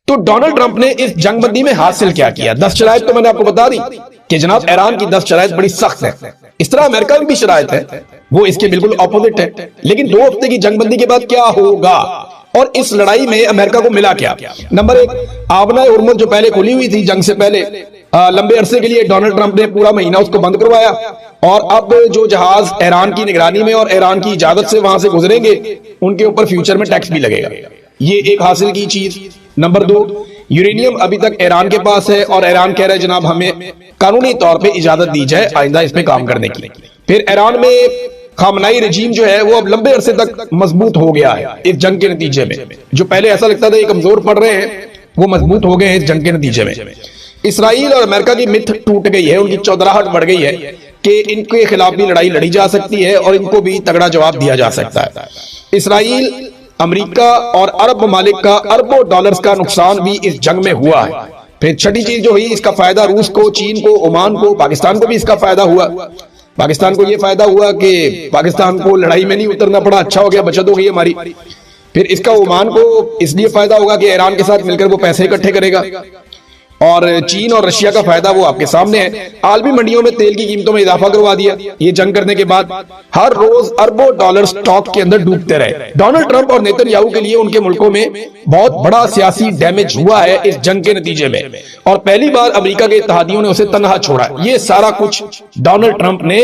तो Donald Trump ने इस जंगबंदी में हासिल क्या किया? 10 शराइत तो मैंने आपको बता दी कि जनाब ईरान की 10 शराइत बड़ी सख्त है। इस तरह अमेरिका की भी शराइत है, वो इसके बिल्कुल ऑपोजिट है। लेकिन 2 हफ्ते की जंगबंदी के बाद क्या होगा और इस लड़ाई में अमेरिका को मिला क्या? नंबर 1, आबना उर्मुज जो पहले खुली हुई थी जंग से पहले, लंबे अरसे के लिए डोनाल्ड ट्रंप ने पूरा महीना उसको बंद करवाया और अब जो जहाज ईरान की निगरानी में और ईरान की इजाजत से वहां से गुजरेंगे उनके ऊपर फ्यूचर में टैक्स भी लगेगा। ये एक हासिल की चीज। नंबर 2, यूरेनियम अभी तक ईरान के पास है और ईरान कह रहा है जनाब हमें कानूनी तौर पे इजाजत दी जाए आइंदा इस पे काम करने की। फिर ईरान में खामनाई रजीम जो है वो अब लंबे अरसे तक मजबूत हो गया है इस जंग के नतीजे में। जो पहले ऐसा लगता था ये कमजोर पड़ रहे हैं, वो मजबूत हो गए हैं इस जंग के नतीजे में। इसराइल और अमेरिका की मिथ टूट गई है, उनकी चौधराहट बढ़ गई है कि इनके खिलाफ भी लड़ाई लड़ी जा सकती है और इनको भी तगड़ा जवाब दिया जा सकता है। इसराइल, अमेरिका और अरब ममालिक का अरबों डॉलर्स का नुकसान भी इस जंग में हुआ है। फिर छठी चीज जो हुई, इसका फायदा रूस को, चीन को, ओमान को, पाकिस्तान को भी इसका फायदा हुआ। पाकिस्तान को यह फायदा हुआ कि पाकिस्तान को लड़ाई में नहीं उतरना पड़ा, अच्छा हो गया, बचत हो गई हमारी। फिर इसका ओमान को इसलिए फायदा होगा कि ईरान के साथ मिलकर वो पैसे इकट्ठे करेगा। और चीन और रशिया का फायदा वो आपके सामने है। आलमी मंडियों में तेल की कीमतों में इजाफा करवा दिया ये जंग करने के बाद। हर रोज अरबों डॉलर स्टॉक के अंदर डूबते रहे। डोनाल्ड ट्रंप और नेतन्याहू के लिए उनके मुल्कों में बहुत बड़ा सियासी डैमेज हुआ है इस जंग के नतीजे में, और पहली बार अमेरिका के इत्तेहादियों ने उसे तनहा छोड़ा। ये सारा कुछ डोनाल्ड ट्रंप ने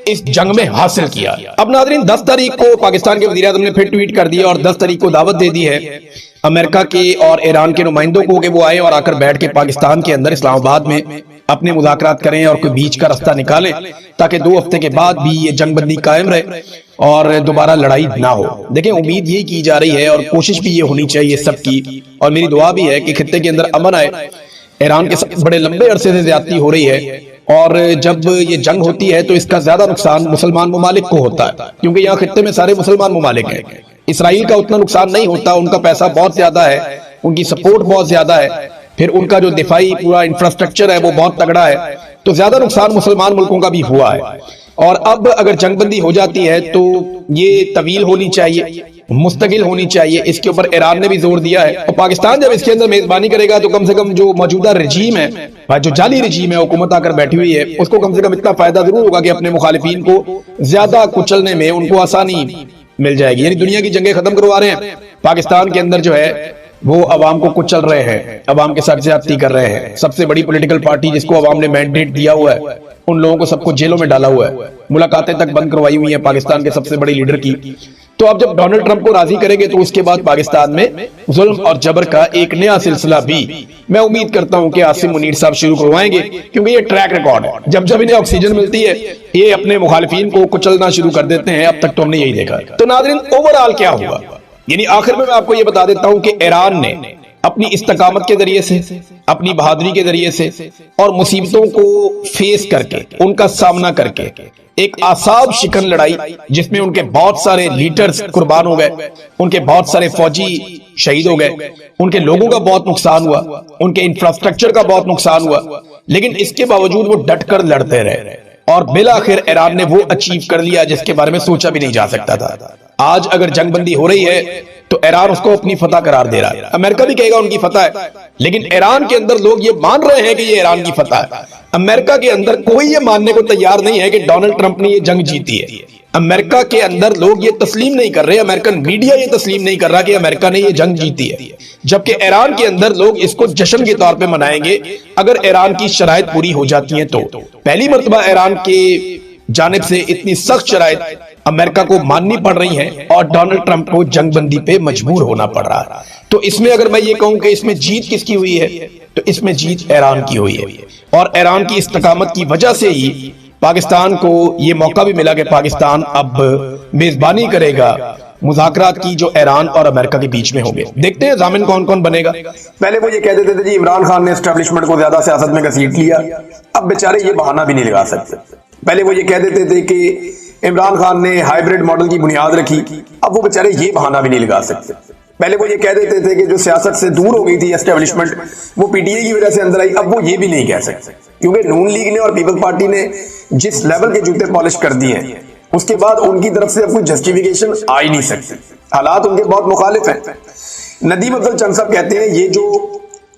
इस जंग में हासिल किया। अब नाज़रीन, 10 तारीख को पाकिस्तान के वज़ीर आज़म ने फिर ट्वीट कर दिया और 10 तारीख को दावत दे दी है अमेरिका के और ईरान के नुमाइंदों को कि वो आए और आकर बैठ के पाकिस्तान के अंदर इस्लामाबाद में अपने मुज़ाकरात करें और कोई बीच का रास्ता निकालें, ताकि 2 हफ्ते के बाद भी ये जंगबंदी कायम रहे और दोबारा लड़ाई ना हो। देखें, उम्मीद यही की जा रही है और कोशिश भी ये होनी चाहिए सबकी, और मेरी दुआ भी है कि खित्ते के अंदर अमन आए। ईरान के साथ बड़े लंबे अरसे से ज्यादती हो रही है और जब ये जंग होती है तो इसका ज्यादा नुकसान मुसलमान ममालिक को होता है, क्योंकि यहाँ खित्ते में सारे मुसलमान ममालिक हैं। इसराइल का उतना नुकसान नहीं होता, उनका पैसा बहुत ज्यादा है, उनकी सपोर्ट बहुत ज्यादा है, फिर उनका जो दिफाई पूरा इंफ्रास्ट्रक्चर है वो बहुत तगड़ा है, तो ज्यादा नुकसान मुसलमान मुल्कों का भी हुआ है। और अब अगर जंगबंदी हो जाती है तो ये तवील होनी चाहिए, मुस्तकिल होनी चाहिए। इसके ऊपर ईरान ने भी जोर दिया है और पाकिस्तान जब इसके अंदर मेजबानी करेगा तो कम से कम जो मौजूदा रजीम है, जो जाली रजीम है, हुकूमत आकर बैठी हुई है, उसको कम से कम इतना फायदा जरूर होगा कि अपने मुखालिफिन को ज्यादा कुचलने में उनको आसानी मिल जाएगी। यानी दुनिया की जंगें खत्म करवा रहे हैं, पाकिस्तान के अंदर जो है वो अवाम को कुचल रहे हैं, अवाम के साथ ज्यादती कर रहे हैं। सबसे बड़ी पॉलिटिकल पार्टी जिसको अवाम ने मैंडेट दिया हुआ है, उन लोगों को सबको जेलों में डाला हुआ है, मुलाकातें तक बंद करवाई हुई है पाकिस्तान के सबसे बड़े लीडर की। तो अब जब डोनाल्ड ट्रंप को राजी करेंगे तो उसके बाद पाकिस्तान में जुल्म और जबर का एक नया सिलसिला भी मैं उम्मीद करता हूं कि आसिम मुनीर साहब शुरू करवाएंगे, क्योंकि ये ट्रैक रिकॉर्ड है। जब जब इन्हें ऑक्सीजन मिलती है ये अपने मुखालिफिन को कुचलना शुरू कर देते हैं। अब तक तो हमने यही देखा। तो नाज़रीन, ओवरऑल क्या हुआ, यानी आखिर में मैं आपको ये बता देता हूं कि ईरान ने अपनी इस्तकामत के जरिए से, अपनी बहादुरी के जरिए से और मुसीबतों को फेस करके, उनका सामना करके एक आसाब शिकन लड़ाई जिसमें उनके बहुत सारे लीडर्स कुर्बान हो गए, उनके बहुत सारे फौजी शहीद हो गए, उनके लोगों का बहुत नुकसान हुआ, उनके इंफ्रास्ट्रक्चर का बहुत नुकसान हुआ, लेकिन इसके बावजूद वो डट कर लड़ते रहे और बिलाखिर ईरान ने वो अचीव कर लिया जिसके बारे में सोचा भी नहीं जा सकता था। आज अगर जंगबंदी हो रही है तो ईरान उसको अपनी फतह करार दे रहा है। अमेरिका भी कहेगा उनकी फतह है, लेकिन ईरान के अंदर लोग ये मान रहे हैं कि ये ईरान की फतह है। अमेरिका के अंदर कोई ये मानने को तैयार नहीं है कि डोनाल्ड ट्रंप ने ये जंग जीती है। अमेरिका के अंदर लोग ये तस्लीम नहीं कर रहे, अमेरिकन मीडिया ये तस्लीम नहीं कर रहा कि अमेरिका ने ये जंग जीती है, जबकि ईरान के अंदर लोग इसको जश्न के तौर पे मनाएंगे अगर ईरान की शराइत पूरी हो जाती है। तो पहली मर्तबा ईरान के जानिब से इतनी सख्त शराइत अमेरिका को माननी पड़ रही है और डोनाल्ड ट्रंप को जंगबंदी पे मजबूर होना पड़ रहा है। तो इसमें अगर मैं ये कहूं कि इसमें जीत किसकी हुई है, तो इसमें जीत ईरान की हुई है और ईरान की इस्तकामत की वजह से ही पाकिस्तान को ये मौका भी मिला कि पाकिस्तान अब मेजबानी करेगा मुज़ाकरात की जो ईरान और अमेरिका के बीच में होंगे। देखते हैं जामिन कौन कौन बनेगा। पहले वो ये कह देते थे जी इमरान खान ने एस्टेब्लिशमेंट को ज्यादा सियासत में घसीट लिया, अब बेचारे ये बहाना भी नहीं लगा सकते। पहले वो ये कह देते थे कि इमरान खान ने हाइब्रिड मॉडल की बुनियाद रखी, अब वो बेचारे ये बहाना भी नहीं लगा सकते। पहले वो ये कह देते थे कि जो सियासत से दूर हो गई थी एस्टेब्लिशमेंट, वो पीटीआई की वजह से अंदर आई, अब वो ये भी नहीं कह सकते, क्योंकि नून लीग ने और पीपल्स पार्टी ने जिस लेवल के जूते पॉलिश कर दिए हैं उसके बाद उनकी तरफ से अब कोई जस्टिफिकेशन आ ही नहीं सकती। हालात उनके बहुत मुखालिफ हैं। नदीम अफजल चंद साहब कहते हैं ये जो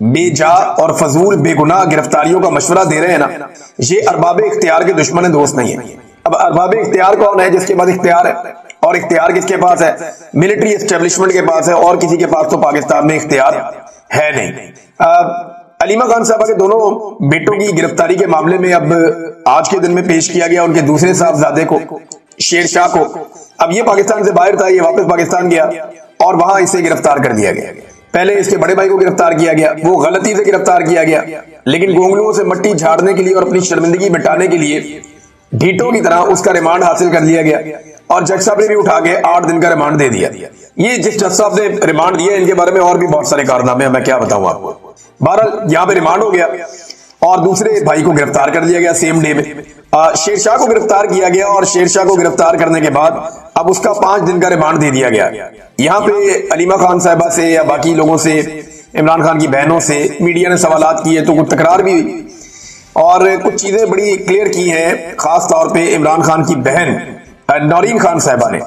बेजा और फजूल बेगुनाह गिरफ्तारियों का मशवरा दे रहे हैं ना, ये अरबाब इख्तियार के दुश्मन दोस्त नहीं है। अब अरबाब इख्तियार कौन है? जिसके पास इख्तियार है, और इख्तियार किसके पास है? मिलिट्री एस्टेब्लिशमेंट के पास है, और किसी के पास तो पाकिस्तान में इख्तियार है नहीं। अलीमा खान साहबा के दोनों बेटों की गिरफ्तारी के मामले में अब आज के दिन में पेश किया गया उनके दूसरे साहबजादे को, शेरशाह को। अब ये पाकिस्तान से बाहर था, ये वापस पाकिस्तान गया और वहां इसे गिरफ्तार कर दिया गया। पहले इसके बड़े भाई को गिरफ्तार किया गया, वो गलती से गिरफ्तार किया गया, लेकिन गोंगलुओं से मट्टी झाड़ने के लिए और अपनी शर्मिंदगी मिटाने के लिए ढीटों की तरह उसका रिमांड हासिल कर लिया गया, और जज साहब ने भी उठा के 8 दिन का रिमांड दे दिया। ये जिस जज साहब ने रिमांड दिया, इनके बारे में और भी बहुत सारे कारनामे हैं, मैं क्या बताऊं आपको। बहरहाल यहां पे रिमांड हो गया और दूसरे भाई को गिरफ्तार कर लिया गया सेम डे में। शेरशाह को गिरफ्तार किया गया, और शेरशाह को गिरफ्तार करने के बाद अब उसका 5 दिन का रिमांड दे दिया गया। यहां पे अलीमा खान साहिबा से या बाकी लोगों से, इमरान खान की बहनों से मीडिया ने सवालात किए तो कुछ तकरार भी हुई, और कुछ चीजें बड़ी क्लियर की हैं। खास तौर पे इमरान खान की बहन नौरीन खान साहिबा ने,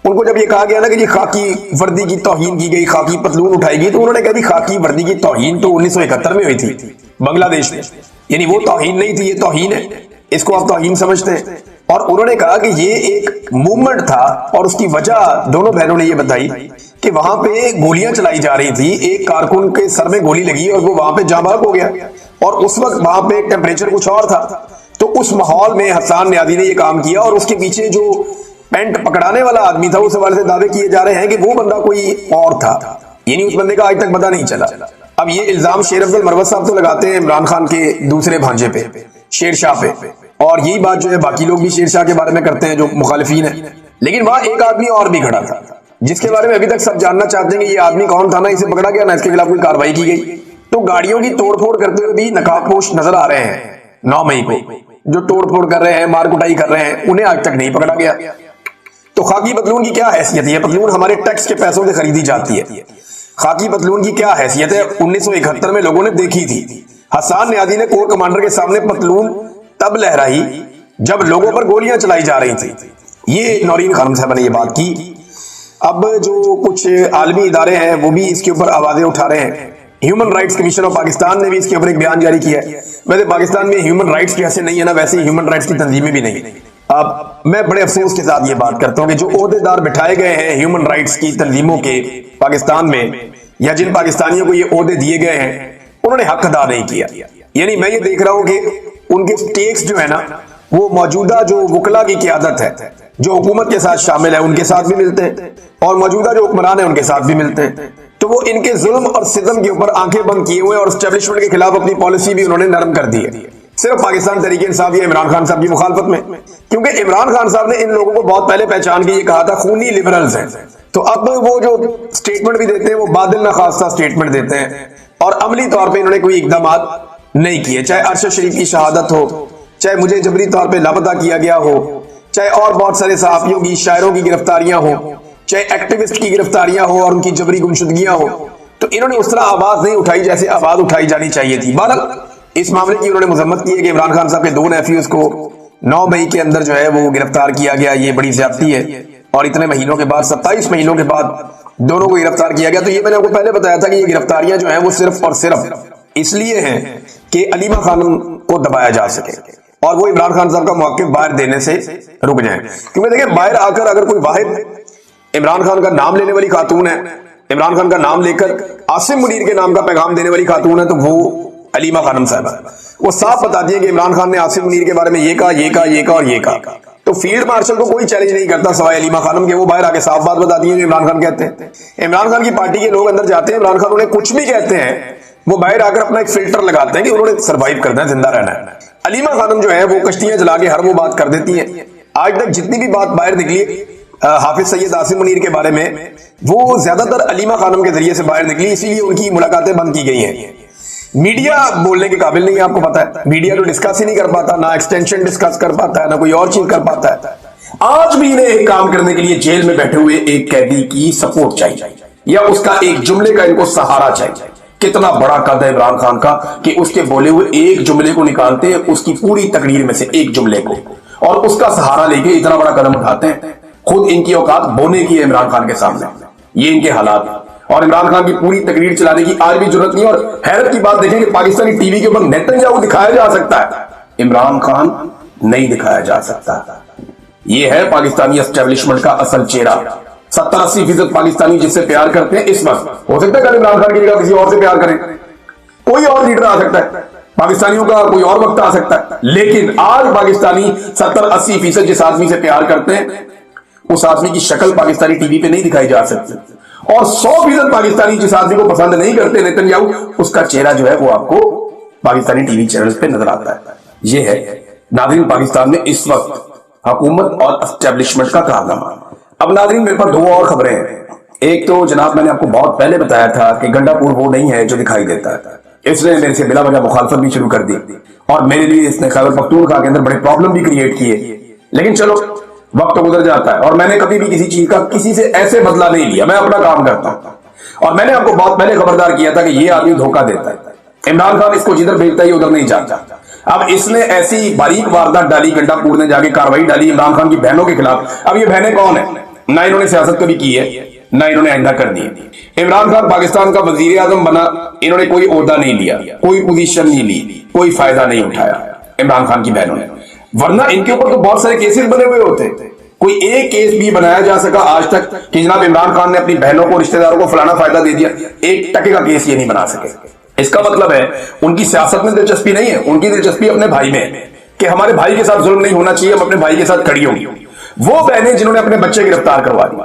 उनको जब ये कहा गया ना कि ये खाकी वर्दी की तौहीन की गई, खाकी पतलून उठाएगी, तो उन्होंने कहा खाकी वर्दी की तौहीन तो 1971 में हुई थी बांग्लादेश में, यानी वो तौहीन नहीं थी, ये तौहीन है, इसको आप तौहीन समझते हैं। और उन्होंने कहा कि ये एक मूवमेंट था, और उसकी वजह दोनों बहनों ने ये बताई कि वहां पे गोलियां चलाई जा रही थी, एक कारकुन के सर में गोली लगी और वो वहां पे जाबाज हो गया, और उस वक्त वहां पे टेम्परेचर कुछ और था। तो उस माहौल में हसन न्याजी ने ये काम किया, और उसके पीछे जो पेंट पकड़ाने वाला आदमी था, उस हवाले से दावे किए जा रहे हैं कि वो बंदा कोई और था, यानी उस बंदे का आज तक पता नहीं चला। अब ये इल्जाम शेर अफजल मरवत साहब तो लगाते हैं इमरान खान के दूसरे भांजे पे, शेरशाह पे, और यही बात जो है बाकी लोग भी शेरशाह के बारे में करते हैं जो मुखालिफिन है। लेकिन वहां एक आदमी और भी खड़ा था, जिसके बारे में अभी तक सब जानना चाहते हैं कि ये आदमी कौन था, ना इसे पकड़ा गया ना इसके खिलाफ कोई कार्रवाई की गई। तो गाड़ियों की तोड़फोड़ करते हुए भी नकाबपोश नजर आ रहे हैं 9 मई को, जो तोड़फोड़ कर रहे हैं, मार कुटाई कर रहे हैं, उन्हें आज तक नहीं पकड़ा गया। तो खाकी पतलून की क्या हैसियत है? पतलून हमारे टैक्स के पैसों से खरीदी जाती है। खाकी पतलून की क्या हैसियत है? 1971 में लोगों ने देखी थी। हसन न्याजी ने कोर कमांडर के सामने पतलून तब लहराई जब लोगों पर गोलियां चलाई जा रही थी। ये नौरीन खानम साहब ने ये बात की। अब जो कुछ आलमी इदारे हैं वो भी इसके ऊपर आवाजें उठा रहे हैं। Human rights commission of Pakistan ने भी इसके ऊपर एक बयान जारी किया है। वैसे पाकिस्तान में ह्यूमन राइट्स जैसे नहीं है ना, वैसे ह्यूमन राइट्स की तंजीमें भी नहीं। अब मैं बड़े अफसोस के साथ ये बात करता हूं कि जो ओहदेदार बिठाए गए हैं ह्यूमन राइट्स की तंजीमों के पाकिस्तान में, या जिन पाकिस्तानियों को ये ओहदे दिए गए हैं, उन्होंने हक अदा नहीं किया। यानी मैं ये देख रहा हूं कि उनके स्टेक्स जो है ना, वो मौजूदा जो वकला की क़यादत है, जो हुकूमत के साथ शामिल है, उनके साथ भी मिलते हैं, और मौजूदा जो हुक्मरान है उनके साथ भी मिलते हैं। तो वो इनके जुल्म और सितम के ऊपर आंखें बंद किए हुए, और एस्टेब्लिशमेंट के खिलाफ अपनी पॉलिसी भी उन्होंने नरम कर दी है, सिर्फ पाकिस्तान तहरीक इंसाफ या इमरान खान साहब की मुखालफत में। क्योंकि इमरान खान साहब ने इन लोगों को बहुत पहले पहचान के ये कहा था खूनी लिबरल्स हैं। तो अब वो जो स्टेटमेंट भी देते हैं वो बादल ना खासा स्टेटमेंट देते हैं, और अमली तौर पर इन्होंने कोई इकदाम नहीं किए। चाहे अरशद शरीफ की शहादत हो, चाहे मुझे जबरी तौर पर लापता किया गया हो, चाहे और बहुत सारे सहाफियों की, शायरों की गिरफ्तारियां हो, चाहे एक्टिविस्ट की गिरफ्तारियां हो और उनकी जबरी गुमशुदगियां हो, तो इन्होंने उस तरह आवाज नहीं उठाई जैसे आवाज उठाई जानी चाहिए थी। बहरहाल इस मामले की उन्होंने मजम्मत की है कि इमरान खान साहब के 2 नेफ्यूज को 9 मई के अंदर जो है वो गिरफ्तार किया गया, ये बड़ी ज्यादती है। और इतने महीनों के बाद, 27 महीनों के बाद दोनों को गिरफ्तार किया गया। तो ये मैंने आपको पहले बताया था कि ये गिरफ्तारियां जो है वो सिर्फ और सिर्फ इसलिए हैं कि अलीमा खानम को दबाया जा सके, और वो इमरान खान साहब का मौके बाहर देने से रुक जाए। क्योंकि देखिए, बाहर आकर अगर कोई वाहिद इमरान खान का नाम लेने वाली खातून है, इमरान खान का नाम लेकर आसिम मुनीर के नाम का पैगाम देने वाली खातून है, तो वो अलीमा खानम साहबा। वो साफ बताती है कि इमरान खान ने आसिम मुनीर के बारे में ये कहा, ये कहा, ये कहा और ये कहा। तो फील्ड मार्शल को कोई चैलेंज नहीं करता सवाए अलीमा खानम के। वो बाहर आके साफ बात बताती है जो इमरान खान कहते हैं। इमरान खान की पार्टी के लोग अंदर जाते हैं, इमरान खान उन्हें कुछ भी कहते हैं, वो बाहर आकर अपना एक फिल्टर लगाते हैं कि उन्होंने सर्वाइव करना है, जिंदा रहना है। अलीमा खानम जो है वो कश्तियां चला के हर वो बात कर देती है। आज तक जितनी भी बात बाहर निकली हाफिज सैयद आसिम मुनीर के बारे में, वो ज्यादातर अलीमा खानम के जरिए से बाहर निकली, इसीलिए उनकी मुलाकातें बंद की गई हैं। मीडिया बोलने के काबिल नहीं है, आपको पता है। मीडिया तो डिस्कस ही नहीं कर पाता, ना एक्सटेंशन डिस्कस कर पाता है, ना कोई और चीज कर पाता है। आज भी इन्हें एक काम करने के लिए जेल में बैठे हुए एक कैदी की सपोर्ट चाहिए, या उसका एक जुमले का इनको सहारा चाहिए। कितना बड़ा कद है इमरान खान का कि उसके बोले हुए एक जुमले को निकालते हैं, उसकी पूरी तकरीर में से एक जुमले को, और उसका सहारा लेके इतना बड़ा कदम उठाते हैं। खुद इनकी औकात बोने की है इमरान खान के सामने, ये इनके हालात। और इमरान खान की पूरी तकरीर चलाने की आज भी जरूरत नहीं। और हैरत की बात देखें कि पाकिस्तानी टीवी के ऊपर नेतन्याहू दिखाया जा सकता है, इमरान खान नहीं दिखाया जा सकता। यह है पाकिस्तानी एस्टेब्लिशमेंट का असल चेहरा। 70-80% पाकिस्तानी जिससे प्यार करते हैं इस वक्त, हो सकता है कल इमरान खान की जगह किसी और से प्यार करें, कोई और लीडर आ सकता है, पाकिस्तानियों का कोई और वक्त आ सकता है, लेकिन आज पाकिस्तानी 70-80% जिस आदमी से प्यार करते हैं उस आदमी की शक्ल पाकिस्तानी टीवी पे नहीं दिखाई जा सकती। और 100% पाकिस्तानी जिस आदमी को पसंद नहीं करते नेतन्याहू, उसका चेहरा जो है वो आपको पाकिस्तानी टीवी चैनल पे नजर आता है। ये है नाज़रीन पाकिस्तान में इस वक्त हुकूमत और एस्टेब्लिशमेंट का कारनामा। अब नाज़रीन मेरे पास दो और खबरें हैं। एक तो जनाब मैंने आपको बहुत पहले बताया था कि गंडापुर वो नहीं है जो दिखाई देता है, इसने मेरे से बिला वजह मुखालफत भी शुरू कर दी और मेरे लिए इसने खैबर पख्तूनख्वा के अंदर बड़े प्रॉब्लम भी क्रिएट किए। लेकिन चलो वक्त तो गुजर जाता है और मैंने कभी भी किसी चीज का किसी से ऐसे बदला नहीं लिया, मैं अपना काम करता हूं। और मैंने आपको बहुत पहले खबरदार किया था कि ये आदमी धोखा देता है, इमरान खान इसको जिधर भेजता है उधर नहीं जाता। अब इसने ऐसी बारीक वारदात डाली, गंडापुर ने जाके कार्रवाई डाली इमरान खान की बहनों के खिलाफ। अब ये बहनें कौन है? ना इन्होंने सियासत कभी की है, ना इन्होंने आइंदा कर दी है। इमरान खान पाकिस्तान का वजीर आजम बना, इन्होंने कोई ओहदा नहीं लिया, कोई पोजीशन नहीं ली, कोई फायदा नहीं उठाया इमरान खान की बहनों ने, वरना इनके ऊपर तो बहुत सारे केसेस बने हुए होते। कोई एक केस भी बनाया जा सका आज तक कि जनाब इमरान खान ने अपनी बहनों को, रिश्तेदारों को फलाना फायदा दे दिया, एक टके का केस ये नहीं बना सके। इसका मतलब है उनकी सियासत में दिलचस्पी नहीं है, उनकी दिलचस्पी अपने भाई में है कि हमारे भाई के साथ जुल्म नहीं होना चाहिए, हम अपने भाई के साथ खड़ी होंगी। वो बहनें जिन्होंने अपने बच्चे गिरफ्तार करवा दी,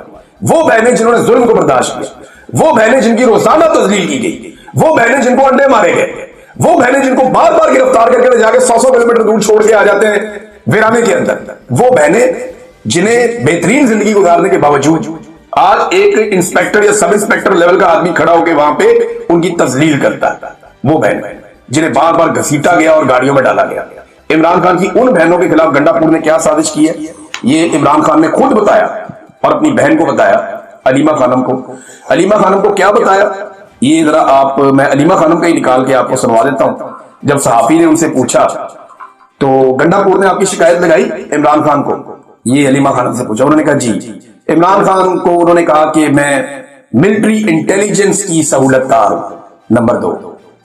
वो बहनें जिन्होंने जुल्म को बर्दाश्त किया, वो बहनें जिनकी रोजाना तजलील की गई, वो बहनें जिनको अंडे मारे गए, वो बहनें जिनको बार बार गिरफ्तार करके जाके 100 किलोमीटर दूर छोड़ के आ जाते हैं वीराने के अंदर, वो बहनें जिन्हें बेहतरीन जिंदगी गुजारने के बावजूद आज एक इंस्पेक्टर या सब इंस्पेक्टर लेवल का आदमी खड़ा होकर वहां पे उनकी तजलील करता है, वो बहनें जिन्हें बार बार घसीटा गया और गाड़ियों में डाला गया। इमरान खान की उन बहनों के खिलाफ गंडापुर ने क्या साजिश की है ये इमरान खान ने खुद बताया और अपनी बहन को बताया, अलीमा खानम को। अलीमा खानम को क्या बताया ये जरा आप, मैं अलीमा खानम का ही निकाल के आपको सुनवा देता हूं। जब सहाफी ने उनसे पूछा तो गंडापुर ने आपकी शिकायत लगाई इमरान खान को, ये अलीमा खानम से पूछा, उन्होंने कहा जी। इमरान खान को उन्होंने कहा कि मैं मिलिट्री इंटेलिजेंस की सहूलतकार हूं, नंबर 2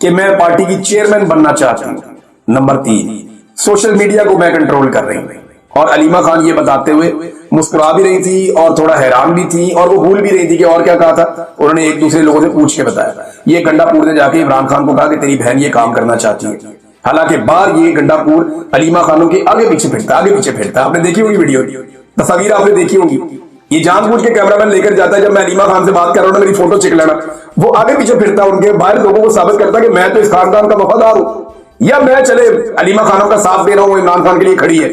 कि मैं पार्टी की चेयरमैन बनना चाहती हूं, नंबर 3 सोशल मीडिया को मैं कंट्रोल कर रही हूं। और अलीमा खान ये बताते हुए मुस्कुरा भी रही थी और थोड़ा हैरान भी थी और वो भूल भी रही थी कि और क्या कहा था। उन्होंने एक दूसरे लोगों से पूछ के बताया। ये गंडापुर ने जाके इमरान खान को कहा कि तेरी बहन ये काम करना चाहती है। हालांकि बार ये गंडापुर अलीमा खानों के आगे पीछे फिरता। आपने देखी होगी वीडियो, तस्वीर आपने देखी होगी। ये जानबूझ के कैमरामैन लेकर जाता है, जब मैं अलीमा खान से बात कर रहा हूं ना मेरी फोटो चिक लेना, वो आगे पीछे फिरता, उनके बाहर लोगों को साबित करता कि मैं तो इस खानदान का वफादार हूं, या मैं चले अलीमा खानों का साथ दे रहा हूं, इमरान खान के लिए खड़ी है।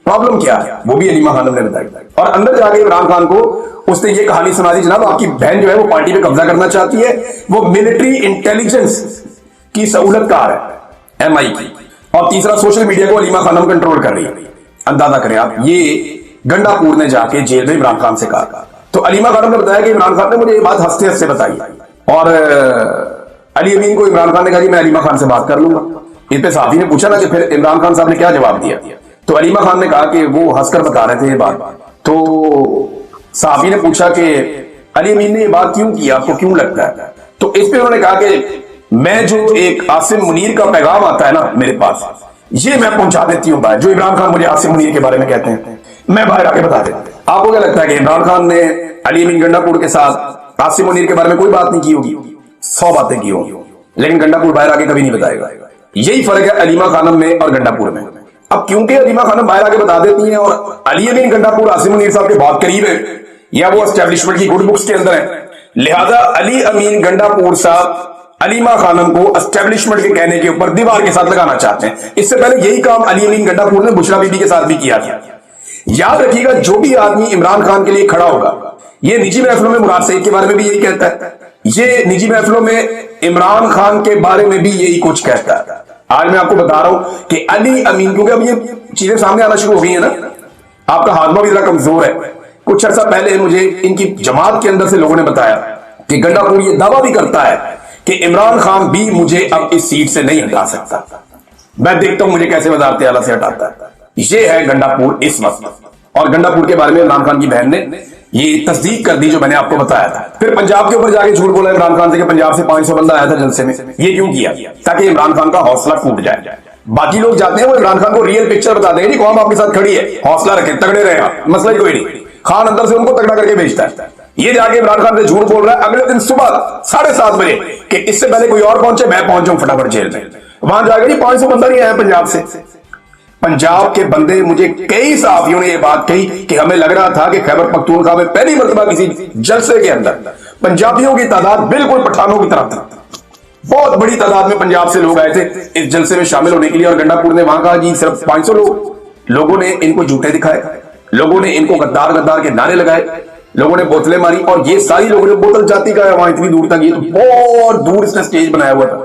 प्रॉब्लम क्या है वो भी अलीमा खानम ने बताई। और अंदर जाके इमरान खान को उसने ये कहानी सुना दी, जनाब आपकी बहन जो है वो पार्टी पे कब्जा करना चाहती है, वो मिलिट्री इंटेलिजेंस की सहूलतकार है MI की, और तीसरा सोशल मीडिया को अलीमा खानम कंट्रोल कर रही है। अंदाजा करें आप, ये गंडापुर ने जाके जेल में इमरान खान से कहा। तो अलीमा खानम ने बताया कि इमरान खान ने मुझे ये बात हंसते हंसते बताई और अली अमीन को इमरान खान ने कहा कि मैं अलीमा खान से बात कर लूंगा। इस पे साहबी ने पूछा ना कि फिर इमरान खान साहब ने क्या जवाब दिया, तो अलीमा खान ने कहा कि वो हंसकर बता रहे थे ये बात। तो साहबी ने पूछा कि अली अमीन ने ये बात क्यों की, आपको क्यों लगता है? तो इस पे उन्होंने कहा कि मैं जो एक आसिम मुनीर का पैगाम आता है ना मेरे पास, ये मैं पहुंचा देती हूँ बाहर, जो इमरान खान मुझे आसिम मुनीर के बारे में कहते हैं मैं बाहर आके बता देता हूं। आपको क्या लगता है कि इमरान खान ने अली अमीन गंडापुर के साथ आसिम मुनीर के बारे में कोई बात नहीं की होगी? 100 बातें की होगी, लेकिन गंडापुर बाहर आके कभी नहीं बताएगा। यही फर्क है अलीमा खानम में और गंडापुर में। अब क्योंकि अलीमा खानम बाहर आके बता देती हैं और अली अमीन गंडापुर आसिम मुनीर साहब के बहुत करीब है या वो एस्टेब्लिशमेंट की गुड बुक्स के अंदर है, लिहाजा अली अमीन गंडापुर साहब अलीमा खानम को एस्टेब्लिशमेंट के कहने के ऊपर दीवार के साथ लगाना चाहते हैं। इससे पहले यही काम अली अमीन गंडापुर ने बुशरा बीबी के साथ भी किया था। याद रखिएगा, जो भी आदमी इमरान खान के लिए खड़ा होगा, ये निजी महफिलों में मुराद सईद के बारे में भी यही कहता है, ये निजी महफिलों में इमरान खान के बारे में भी यही कुछ कहता है। आज मैं आपको बता रहा हूं कि अली अमीन, क्योंकि अब ये चीजें सामने आना शुरू हो गई है ना, आपका हाजमा भी जरा कमजोर है। कुछ अर्सा पहले मुझे इनकी जमात के अंदर से लोगों ने बताया कि गंडापुर ये दावा भी करता है कि इमरान खान भी मुझे अब इस सीट से नहीं हटा सकता, मैं देखता हूं मुझे कैसे वज़ारत आला से हटाता है। ये है गंडापुर इस वक्त। और गंडापुर के बारे में इमरान खान की बहन ने ये तस्दीक कर दी जो मैंने आपको बताया था। फिर पंजाब के ऊपर जाके झूठ बोला इमरान खान से कि पंजाब से 500 बंदा आया था जलसे में। ये क्यों किया? ताकि इमरान खान का हौसला टूट जाए। बाकी लोग जाते हैं वो इमरान खान को रियल पिक्चर बता देंगे, नहीं कौन आपके साथ खड़ी है, हौसला रखें, तगड़े रहे, मसला ही कोई नहीं। खान अंदर से उनको तगड़ा करके भेजता है। ये जाके इमरान खान से झूठ बोल रहा है अगले दिन सुबह 7:30 बजे कि इससे पहले कोई और पहुंचे, मैं पहुंचूं फटाफट जेल में। वहां जाके जी 500 बंदा नहीं आया पंजाब से। पंजाब के बंदे, मुझे कई सहाफियों ने यह बात कही कि हमें लग रहा था कि खैबर पख्तूनख्वा में पहली मर्तबा किसी जलसे के अंदर पंजाबियों की तादाद बिल्कुल पठानों की तरह थी। बहुत बड़ी तादाद में पंजाब से लोग आए थे इस जलसे में शामिल होने के लिए, और गंडापुर ने वहां कहा जी सिर्फ 500 लोग। लोगों ने इनको झूठे दिखाए, लोगों ने इनको गद्दार गद्दार के नारे लगाए, लोगों ने बोतलें मारी, और ये सारी लोगों ने बोतल जाती का है वहां इतनी दूर तक, ये तो बहुत दूर इसने स्टेज बनाया हुआ था।